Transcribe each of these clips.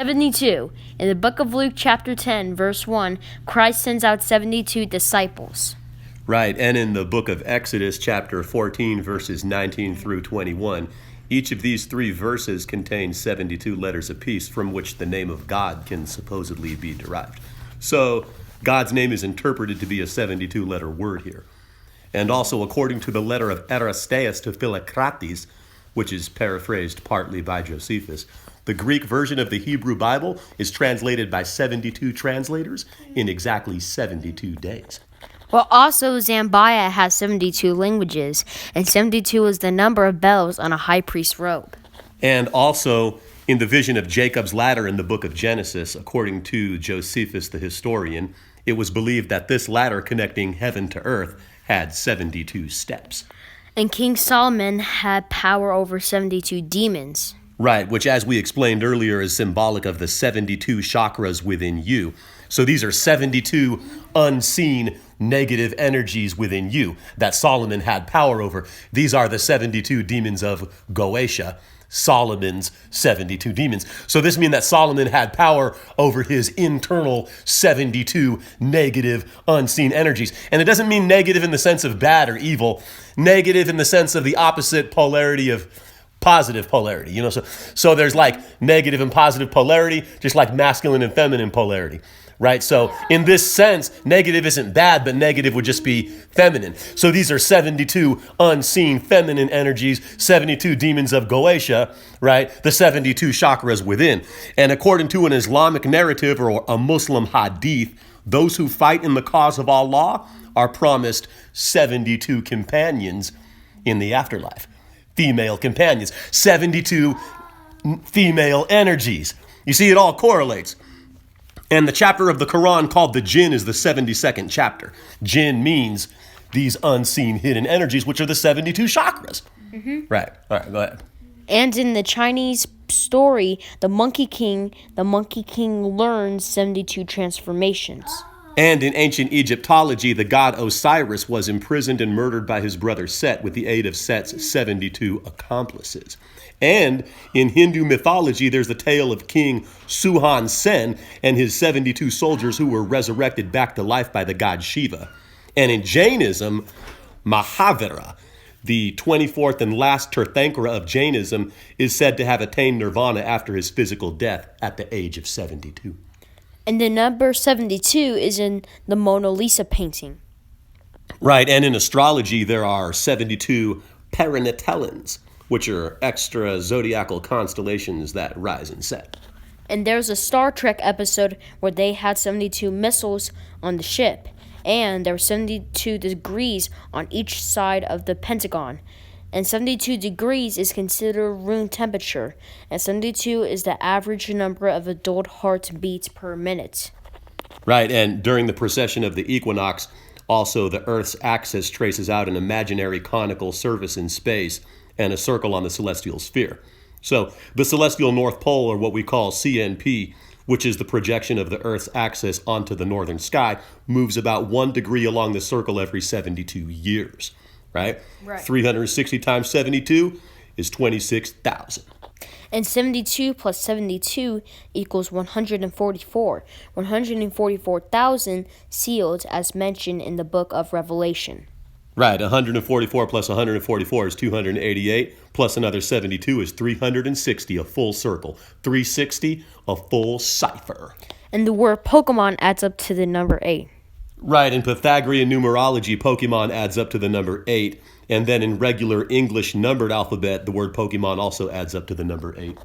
72. In the book of Luke, chapter 10, verse 1, Christ sends out 72 disciples. Right, and in the book of Exodus, chapter 14, verses 19 through 21, each of these three verses contains 72 letters apiece from which the name of God can supposedly be derived. So God's name is interpreted to be a 72-letter word here. And also, according to the letter of Aristeas to Philocrates, which is paraphrased partly by Josephus, the Greek version of the Hebrew Bible is translated by 72 translators in exactly 72 days. Well, also, Zambia has 72 languages, and 72 is the number of bells on a high priest's robe. And also, in the vision of Jacob's ladder in the book of Genesis, according to Josephus the historian, it was believed that this ladder connecting heaven to earth had 72 steps. And King Solomon had power over 72 demons. Right, which, as we explained earlier, is symbolic of the 72 chakras within you. So these are 72 unseen negative energies within you that Solomon had power over. These are the 72 demons of Goetia, Solomon's 72 demons. So this means that Solomon had power over his internal 72 negative unseen energies. And it doesn't mean negative in the sense of bad or evil, negative in the sense of the opposite polarity of positive polarity, so there's like negative and positive polarity, just like masculine and feminine polarity, right? So in this sense, negative isn't bad, but negative would just be feminine. So these are 72 unseen feminine energies, 72 demons of Goetia, right? The 72 chakras within. And according to an Islamic narrative or a Muslim hadith, those who fight in the cause of Allah are promised 72 companions in the afterlife. Female companions, 72 female energies. You see, it all correlates. And the chapter of the Quran called the jinn is the 72nd chapter. Jinn means these unseen hidden energies, which are the 72 chakras. Mm-hmm. Right. All right, go ahead. And in the Chinese story, the Monkey King learns 72 transformations. And in ancient Egyptology, the god Osiris was imprisoned and murdered by his brother Set with the aid of Set's 72 accomplices. And in Hindu mythology, there's the tale of King Suhan Sen and his 72 soldiers who were resurrected back to life by the god Shiva. And in Jainism, Mahavira, the 24th and last Tirthankara of Jainism, is said to have attained nirvana after his physical death at the age of 72. And the number 72 is in the Mona Lisa painting. Right, and in astrology, there are 72 Perennitalins, which are extra zodiacal constellations that rise and set. And there's a Star Trek episode where they had 72 missiles on the ship, and there were 72 degrees on each side of the Pentagon. And 72 degrees is considered room temperature, and 72 is the average number of adult heartbeats per minute. Right, and during the precession of the equinox, also the Earth's axis traces out an imaginary conical surface in space and a circle on the celestial sphere. So the celestial North Pole, or what we call CNP, which is the projection of the Earth's axis onto the northern sky, moves about 1 degree along the circle every 72 years. Right? 360 times 72 is 26,000. And 72 plus 72 equals 144. 144,000 sealed as mentioned in the book of Revelation. Right, 144 plus 144 is 288, plus another 72 is 360, a full circle. 360, a full cipher. And the word Pokemon adds up to the number 8. Right, in Pythagorean numerology, Pokemon adds up to the number 8. And then in regular English numbered alphabet, the word Pokemon also adds up to the number 8.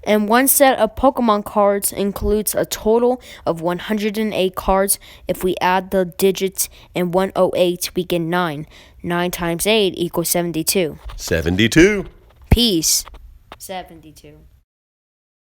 And one set of Pokemon cards includes a total of 108 cards. If we add the digits in 108, we get 9. 9 times 8 equals 72. 72. Peace. 72.